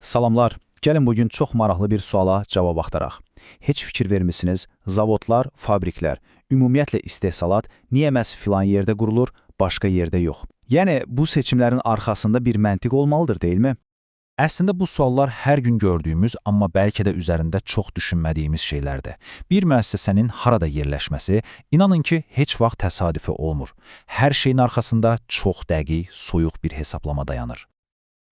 Salamlar. Gəlin bugün çox maraqlı bir suala cavab axtaraq. Heç fikir vermisiniz, zavodlar, fabriklər, ümumiyyətlə istehsalat niyə məhz filan yerdə qurulur, başqa yerdə yox? Yəni, bu seçimlərin arxasında bir məntiq olmalıdır, deyilmi? Əslində bu suallar hər gün gördüyümüz, amma bəlkə də üzərində çox düşünmədiyimiz şeylərdir. Bir müəssisənin harada yerləşməsi, inanın ki, heç vaxt təsadüfi olmur. Hər şeyin arxasında çox dəqiq, soyuq bir hesablama dayanır.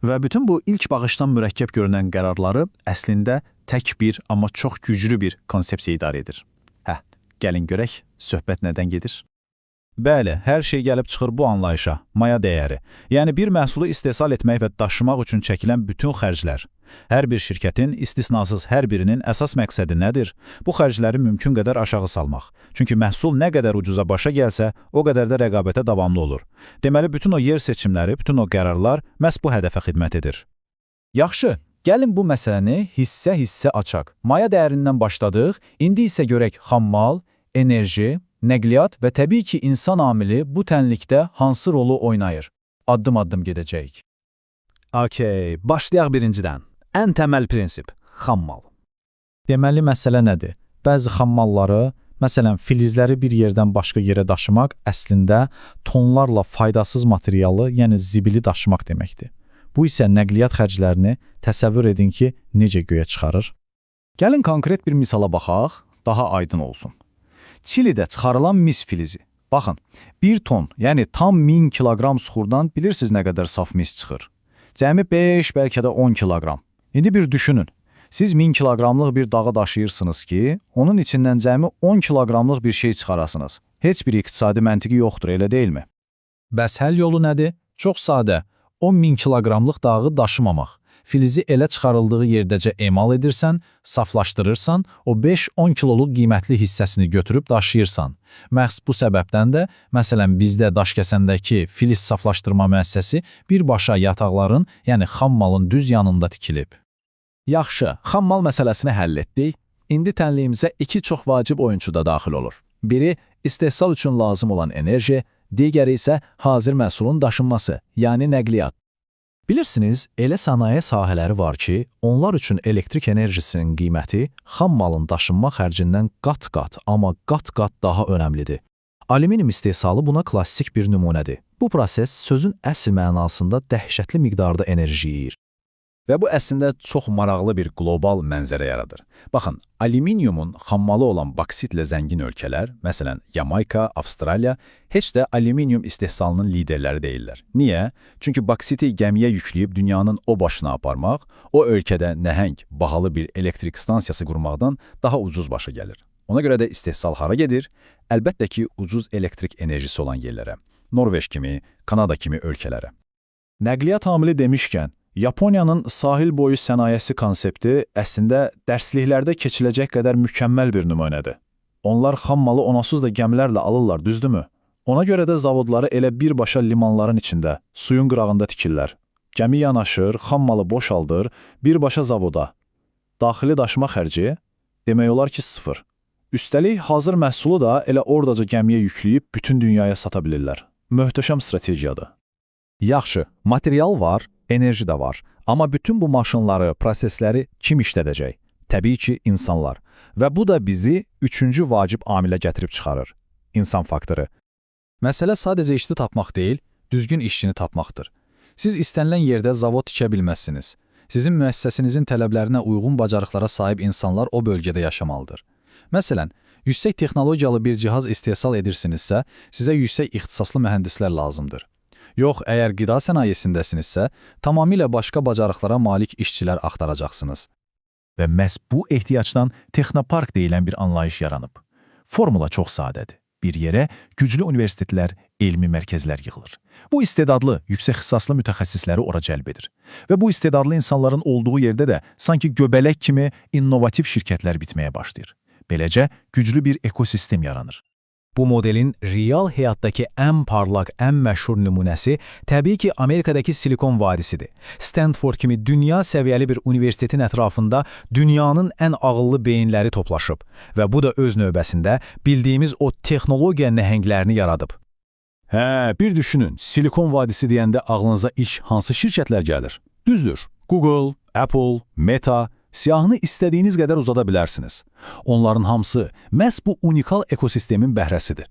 Və bütün bu ilk baxışdan mürəkkəb görünən qərarları əslində tək bir, amma çox güclü bir konsepsiya idarə edir. Gəlin görək, söhbət nədən gedir? Bəli, hər şey gəlib çıxır bu anlayışa, maya dəyəri. Yəni bir məhsulu istehsal etmək və daşımaq üçün çəkilən bütün xərclər. Hər bir şirkətin, istisnasız hər birinin əsas məqsədi nədir? Bu xərcləri mümkün qədər aşağı salmaq. Çünki məhsul nə qədər ucuza başa gəlsə, o qədər də rəqabətə davamlı olur. Deməli, bütün o yer seçimləri, bütün o qərarlar məhz bu hədəfə xidmət edir. Yaxşı, gəlin bu məsələni hissə-hissə açaq. Maya dəyərindən başladıq, indi isə görək xammal, enerji, nəqliyyat və təbii ki, insan amili bu tənlikdə hansı rolu oynayır? Addım-addım gedəcəyik. Okey, başlayaq birincidən. Ən təməl prinsip, xammal. Deməli, məsələ nədir? Bəzi xammalları, məsələn, filizləri bir yerdən başqa yerə daşımaq əslində tonlarla faydasız materialı, yəni zibili daşımaq deməkdir. Bu isə nəqliyyat xərclərini təsəvvür edin ki, necə göyə çıxarır? Gəlin konkret bir misala baxaq, daha aydın olsun. Çilidə çıxarılan mis filizi. Baxın, 1 ton, yəni tam 1000 kiloqram suxurdan bilirsiniz nə qədər saf mis çıxır. Cəmi 5, bəlkə də 10 kiloqram. İndi bir düşünün. Siz 1000 kiloqramlıq bir dağı daşıyırsınız ki, onun içindən cəmi 10 kiloqramlıq bir şey çıxarasınız. Heç bir iqtisadi məntiqi yoxdur, elə deyilmi? Bəs həll yolu nədir? Çox sadə. 10.000 kiloqramlıq dağı daşımamaq. Filizi elə çıxarıldığı yerdəcə emal edirsən, saflaşdırırsan, o 5-10 kiloluq qiymətli hissəsini götürüb daşıyırsan. Məhz bu səbəbdən də, məsələn, bizdə Daşkəsəndəki filiz saflaşdırma müəssisəsi birbaşa yataqların, yəni xammalın düz yanında tikilib. Yaxşı, xammal məsələsini həll etdik. İndi tənliyimizə iki çox vacib oyunçu da daxil olur. Biri, istehsal üçün lazım olan enerji, digəri isə hazır məhsulun daşınması, yəni nəqliyyat. Bilirsiniz, elə sənaye sahələri var ki, onlar üçün elektrik enerjisinin qiyməti xammalın daşınma xərcindən qat-qat, amma qat-qat daha önəmlidir. Alüminium istehsalı buna klassik bir nümunədir. Bu proses sözün əsl mənasında dəhşətli miqdarda enerji yeyir. Və bu əslində çox maraqlı bir qlobal mənzərə yaradır. Baxın, alüminiumun xammalı olan baksitlə zəngin ölkələr, məsələn, Yamayka, Avstraliya, heç də alüminium istehsalının liderləri deyirlər. Niyə? Çünki baksiti gəmiyə yükləyib dünyanın o başına aparmaq, o ölkədə nəhəng, bahalı bir elektrik stansiyası qurmaqdan daha ucuz başa gəlir. Ona görə də istehsal hara gedir? Əlbəttə ki, ucuz elektrik enerjisi olan yerlərə. Norveç kimi, Kanada kimi ölkələrə. Nəqliyyat amili demişkən, Yaponiyanın sahil boyu sənayesi konsepti əslində dərsliklərdə keçiləcək qədər mükəmməl bir nümunədir. Onlar xammalı onasız da gəmilərlə alırlar, düzdürmü? Ona görə də zavodları elə birbaşa limanların içində, suyun qırağında tikirlər. Gəmi yanaşır, xammalı boşaldır, birbaşa zavoda. Daxili daşıma xərci, demək olar ki, 0. Üstəlik, hazır məhsulu da elə oradaca gəmiyə yükləyib bütün dünyaya sata bilirlər. Möhtəşəm strategiyadır. Yaxşı, material var, enerji də var. Amma bütün bu maşınları, prosesləri kim işlədəcək? Təbii ki, insanlar. Və bu da bizi üçüncü vacib amilə gətirib çıxarır. İnsan faktoru. Məsələ sadəcə işçi tapmaq deyil, düzgün işçini tapmaqdır. Siz istənilən yerdə zavod tikə bilməzsiniz. Sizin müəssisəsinizin tələblərinə uyğun bacarıqlara sahib insanlar o bölgədə yaşamalıdır. Məsələn, yüksək texnologiyalı bir cihaz istehsal edirsinizsə, sizə yüksək ixtisaslı mühəndislər lazımdır. Yox, əgər qida sənayesindəsinizsə, tamamilə başqa bacarıqlara malik işçilər axtaracaqsınız. Və məhz bu ehtiyacdan texnopark deyilən bir anlayış yaranıb. Formula çox sadədir. Bir yerə güclü universitetlər, elmi mərkəzlər yığılır. Bu istedadlı, yüksək ixtisaslı mütəxəssisləri ora cəlb edir. Və bu istedadlı insanların olduğu yerdə də sanki göbələk kimi innovativ şirkətlər bitməyə başlayır. Beləcə, güclü bir ekosistem yaranır. Bu modelin real həyatdakı ən parlaq, ən məşhur nümunəsi təbii ki, Amerikadakı Silikon vadisidir. Stanford kimi dünya səviyyəli bir universitetin ətrafında dünyanın ən ağıllı beyinləri toplaşıb və bu da öz növbəsində bildiyimiz o texnologiya nəhənglərini yaradıb. Bir düşünün, Silikon vadisi deyəndə ağlınıza ilk hansı şirkətlər gəlir? Düzdür, Google, Apple, Meta, siyahını istədiyiniz qədər uzada bilərsiniz. Onların hamısı məhz bu unikal ekosistemin bəhrəsidir.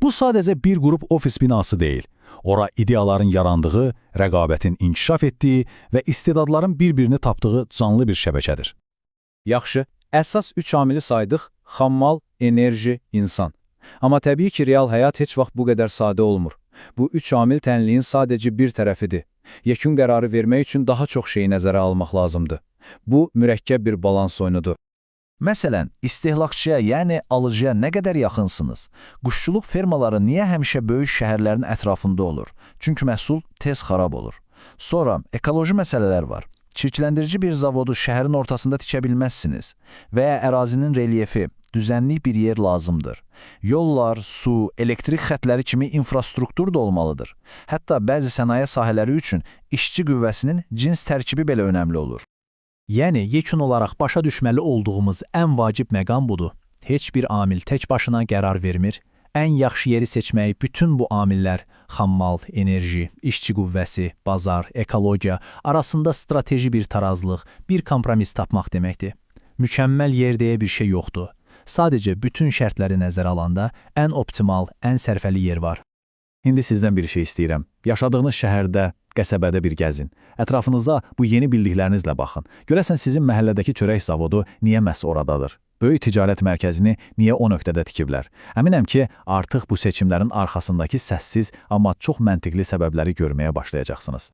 Bu sadəcə bir qrup ofis binası deyil. Ora ideyaların yarandığı, rəqabətin inkişaf etdiyi və istedadların bir-birini tapdığı canlı bir şəbəkədir. Yaxşı, əsas 3 amili saydıq: xammal, enerji, insan. Amma təbii ki, real həyat heç vaxt bu qədər sadə olmur. Bu 3 amil tənliyin sadəcə bir tərəfidir. Yekun qərarı vermək üçün daha çox şeyi nəzərə almaq lazımdır. Bu, mürəkkəb bir balans oyunudur. Məsələn, istehlakçıya, yəni alıcıya nə qədər yaxınsınız? Quşçuluq fermaları niyə həmişə böyük şəhərlərin ətrafında olur? Çünki məhsul tez xarab olur. Sonra, ekoloji məsələlər var. Çirkləndirici bir zavodu şəhərin ortasında tikə bilməzsiniz və ya ərazinin relyefi, düzənlik bir yer lazımdır. Yollar, su, elektrik xətləri kimi infrastruktur da olmalıdır. Hətta bəzi sənaye sahələri üçün işçi qüvvəsinin cins tərkibi belə önəmli olur. Yəni, yekun olaraq başa düşməli olduğumuz ən vacib məqam budur. Heç bir amil tək başına qərar vermir. Ən yaxşı yeri seçmək bütün bu amillər, xammal, enerji, işçi qüvvəsi, bazar, ekologiya arasında strateji bir tarazlıq, bir kompromis tapmaq deməkdir. Mükəmməl yer deyə bir şey yoxdur. Sadəcə bütün şərtləri nəzərə alanda ən optimal, ən sərfəli yer var. İndi sizdən bir şey istəyirəm. Yaşadığınız şəhərdə, qəsəbədə bir gəzin. Ətrafınıza bu yeni bildiklərinizlə baxın. Görəsən sizin məhəllədəki çörək zavodu niyə məhz oradadır? Böyük ticarət mərkəzini niyə o nöqtədə tikiblər? Əminəm ki, artıq bu seçimlərin arxasındakı səssiz, amma çox məntiqli səbəbləri görməyə başlayacaqsınız.